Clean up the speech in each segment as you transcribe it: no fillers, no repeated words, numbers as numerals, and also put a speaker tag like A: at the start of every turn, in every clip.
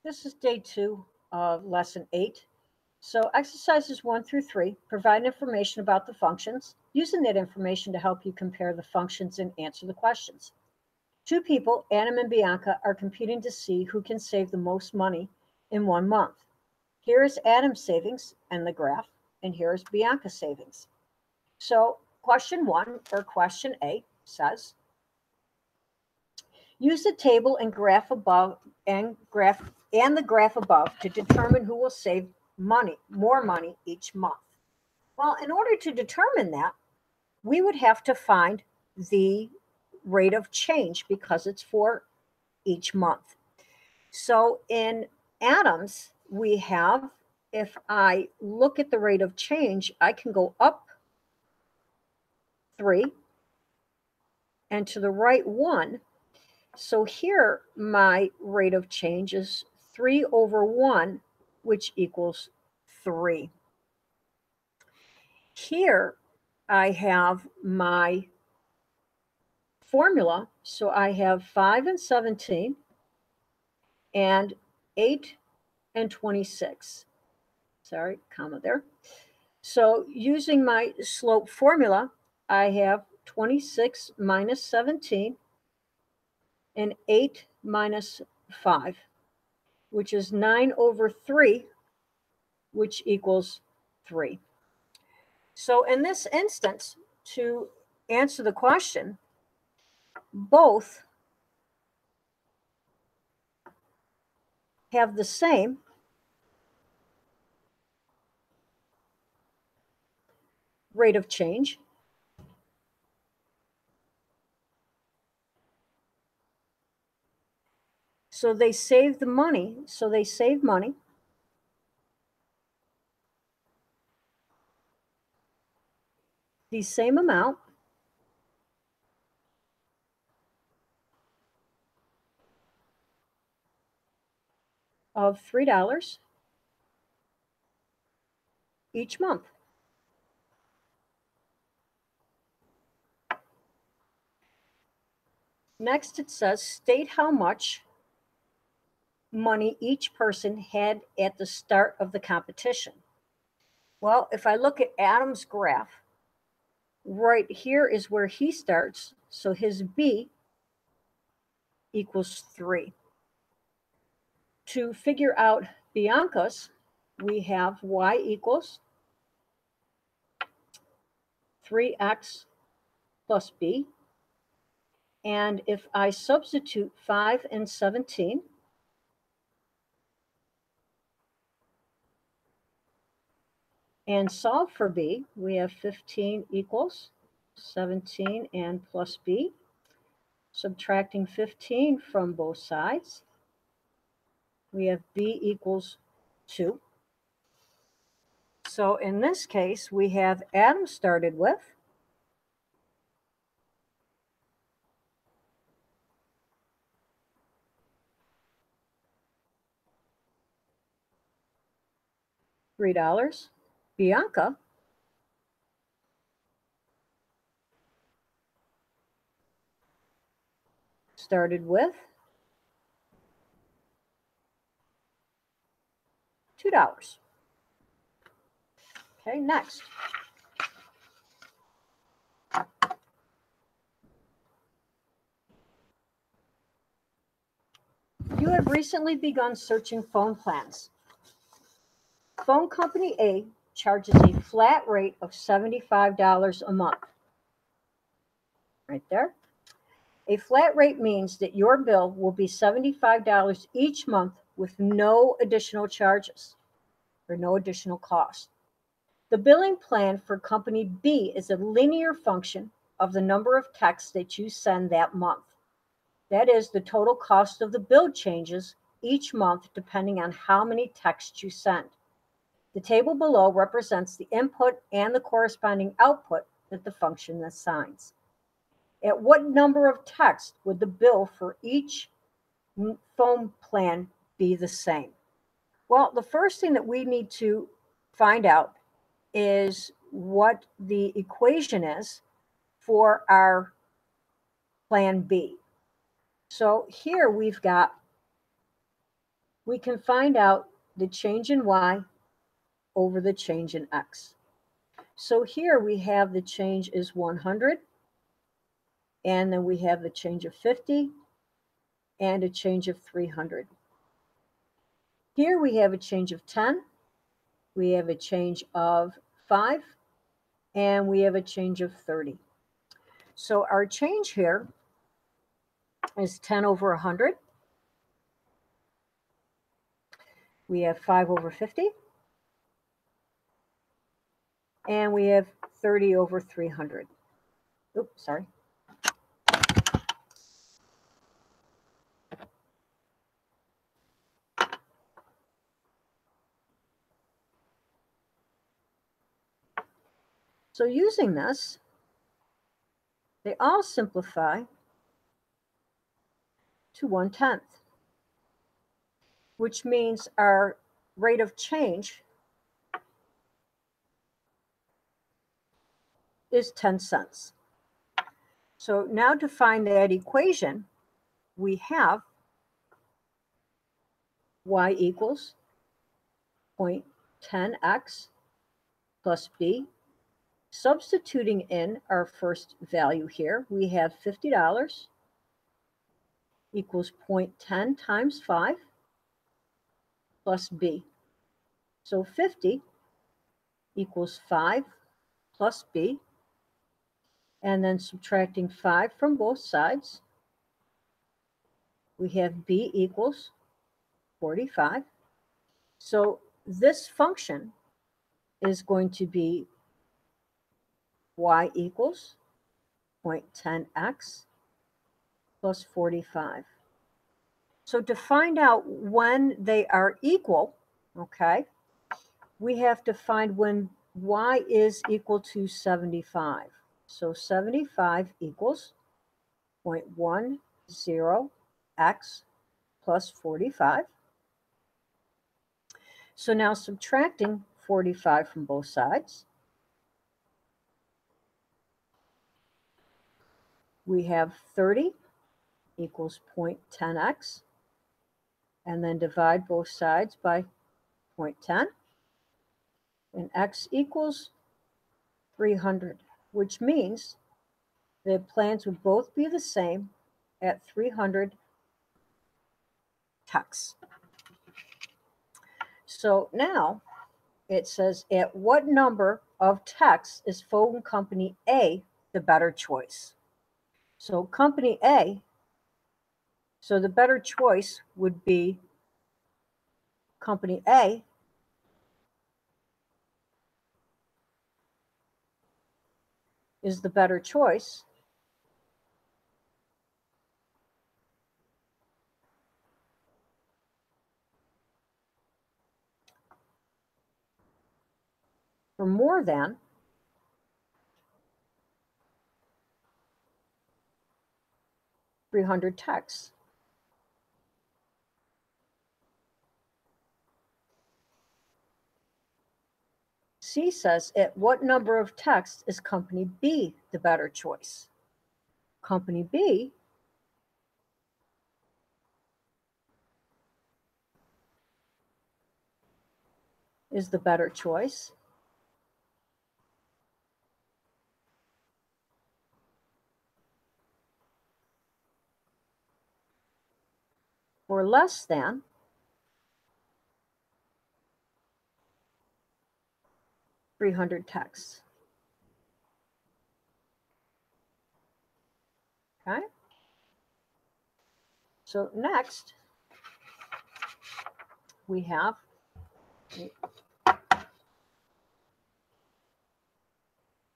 A: This is day 2 of lesson 8. So exercises 1 through 3 provide information about the functions, using that information to help you compare the functions and answer the questions. Two people, Adam and Bianca, are competing to see who can save the most money in 1 month. Here is Adam's savings and the graph, and here is Bianca's savings. So question 1, or question A, says, use the table and graph above and the graph above to determine who will save more money each month. Well, in order to determine that, we would have to find the rate of change because it's for each month. So in Adams, we have, if I look at the rate of change, I can go up 3 and to the right 1. So here, my rate of change is 3 over 1, which equals 3. Here, I have my formula. So I have 5 and 17 and 8 and 26. Sorry, comma there. So using my slope formula, I have 26 minus 17 and 8 minus 5, which is 9 over 3, which equals 3. So in this instance, to answer the question, both have the same rate of change. So they save the money. So they save money. The same amount of $3 each month. Next, it says, state how much money each person had at the start of the competition. Well, if I look at Adam's graph, right here is where he starts. So his B equals 3. To figure out Bianca's, we have Y equals 3x plus B. And if I substitute 5 and 17, and solve for B, we have 15 equals 17 and plus B. Subtracting 15 from both sides, we have B equals 2. So in this case, we have Adam started with $3. Bianca started with $2. Okay, next. You have recently begun searching phone plans. Phone company A charges a flat rate of $75 a month. Right there. A flat rate means that your bill will be $75 each month with no additional charges or no additional cost. The billing plan for company B is a linear function of the number of texts that you send that month. That is, the total cost of the bill changes each month depending on how many texts you send. The table below represents the input and the corresponding output that the function assigns. At what number of texts would the bill for each phone plan be the same? Well, the first thing that we need to find out is what the equation is for our plan B. So here we've got we can find out the change in y over the change in x. So here we have the change is 100, and then we have the change of 50, and a change of 300. Here we have a change of 10, we have a change of 5, and we have a change of 30. So our change here is 10 over 100. We have 5 over 50. And we have 30 over 300. Oops, sorry. So using this, they all simplify to 1/10, which means our rate of change is 10 cents. So now to find that equation, we have y equals 0.10x plus b. Substituting in our first value here, we have $50 equals 0.10 times 5 plus b. So 50 equals 5 plus b, and then subtracting 5 from both sides, we have b equals 45. So this function is going to be y equals 0.10x plus 45. So to find out when they are equal, okay, we have to find when y is equal to 75. So 75 equals 0.10x plus 45. So now subtracting 45 from both sides, we have 30 equals 0.10x, and then divide both sides by 0.10, and x equals 300, which means the plans would both be the same at 300 tex. So now it says, at what number of tex is phone company A the better choice? So company A, so the better choice would be company A is the better choice for more than 300 tex. C says, at what number of text is company B the better choice? Company B is the better choice for less than 300 text. Okay. So next, we have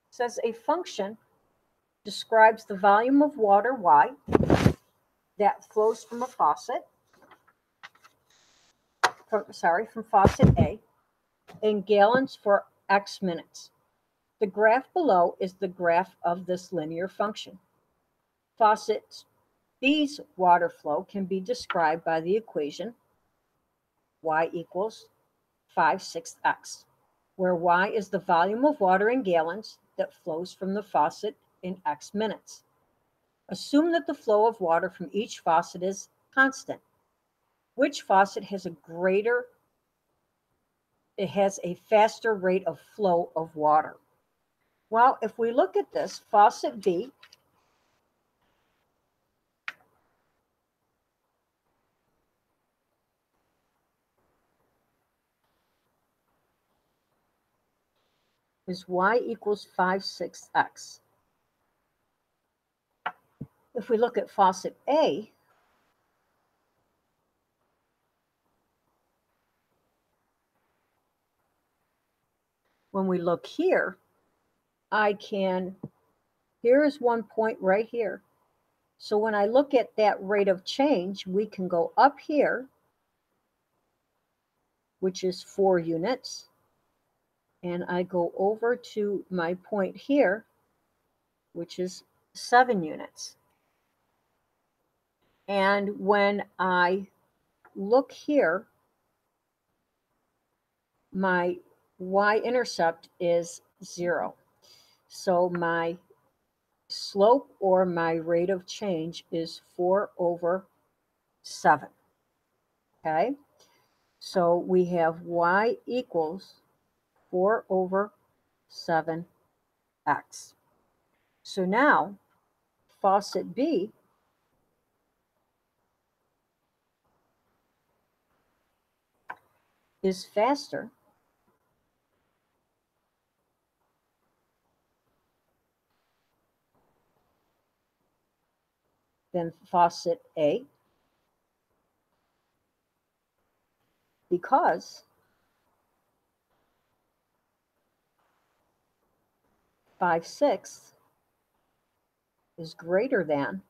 A: says a function describes the volume of water y that flows from a faucet, from faucet A, in gallons for x minutes. The graph below is the graph of this linear function. Faucet B's water flow can be described by the equation y equals 5/6x, where y is the volume of water in gallons that flows from the faucet in x minutes. Assume that the flow of water from each faucet is constant. Which faucet has it has a faster rate of flow of water? Well, if we look at this, faucet B is y equals 5/6 x. If we look at faucet A, when we look here, here is one point right here. So when I look at that rate of change, we can go up here, which is 4 units, and I go over to my point here, which is 7 units. And when I look here, my y-intercept is 0. So my slope or my rate of change is 4/7. Okay, so we have y equals 4/7 x. So now faucet B is faster than faucet A because 5/6 is greater than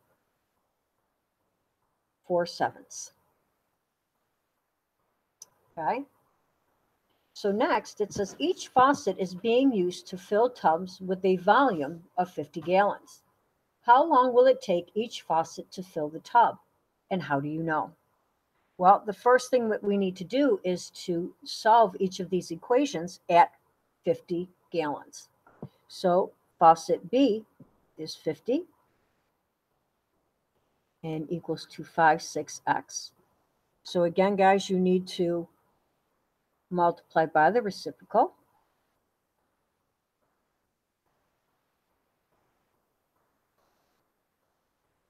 A: 4/7. Okay, so next it says each faucet is being used to fill tubs with a volume of 50 gallons. How long will it take each faucet to fill the tub? And how do you know? Well, the first thing that we need to do is to solve each of these equations at 50 gallons. So faucet B is 50 and equals to 5/6x. So again, guys, you need to multiply by the reciprocal.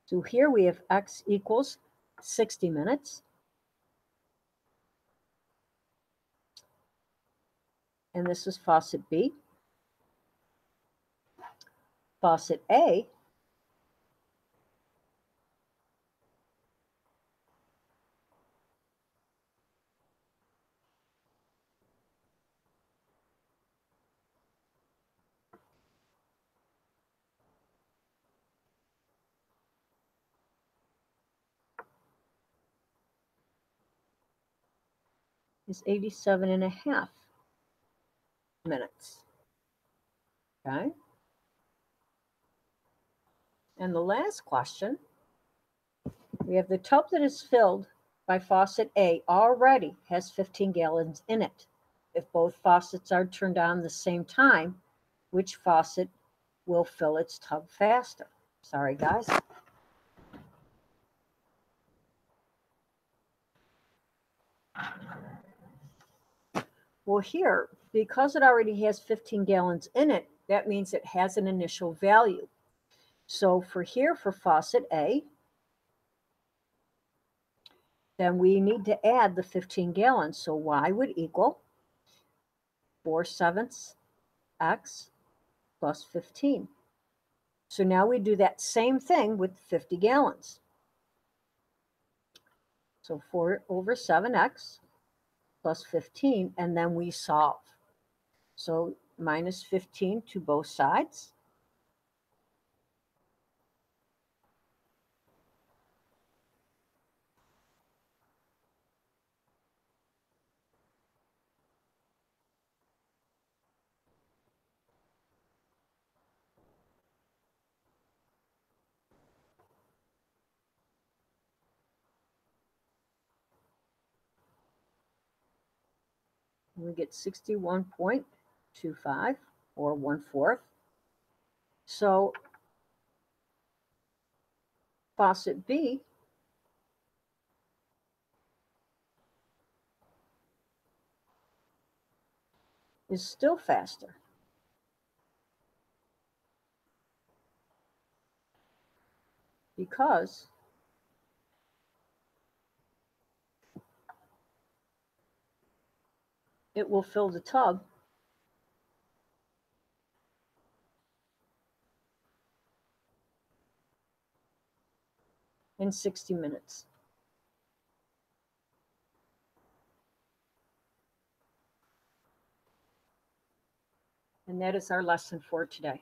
A: So here we have x equals 60 minutes. And this is faucet B. Faucet A is 87.5 minutes. Okay. And the last question, we have the tub that is filled by faucet A already has 15 gallons in it. If both faucets are turned on the same time, which faucet will fill its tub faster? Sorry, guys. Well, here, because it already has 15 gallons in it, that means it has an initial value. So for here, for faucet A, then we need to add the 15 gallons. So y would equal 4/7 x plus 15. So now we do that same thing with 50 gallons. So 4/7x plus 15, and then we solve. So minus 15 to both sides. And we get 61.25 or 1/4. So faucet B is still faster. Because it will fill the tub in 60 minutes. And that is our lesson for today.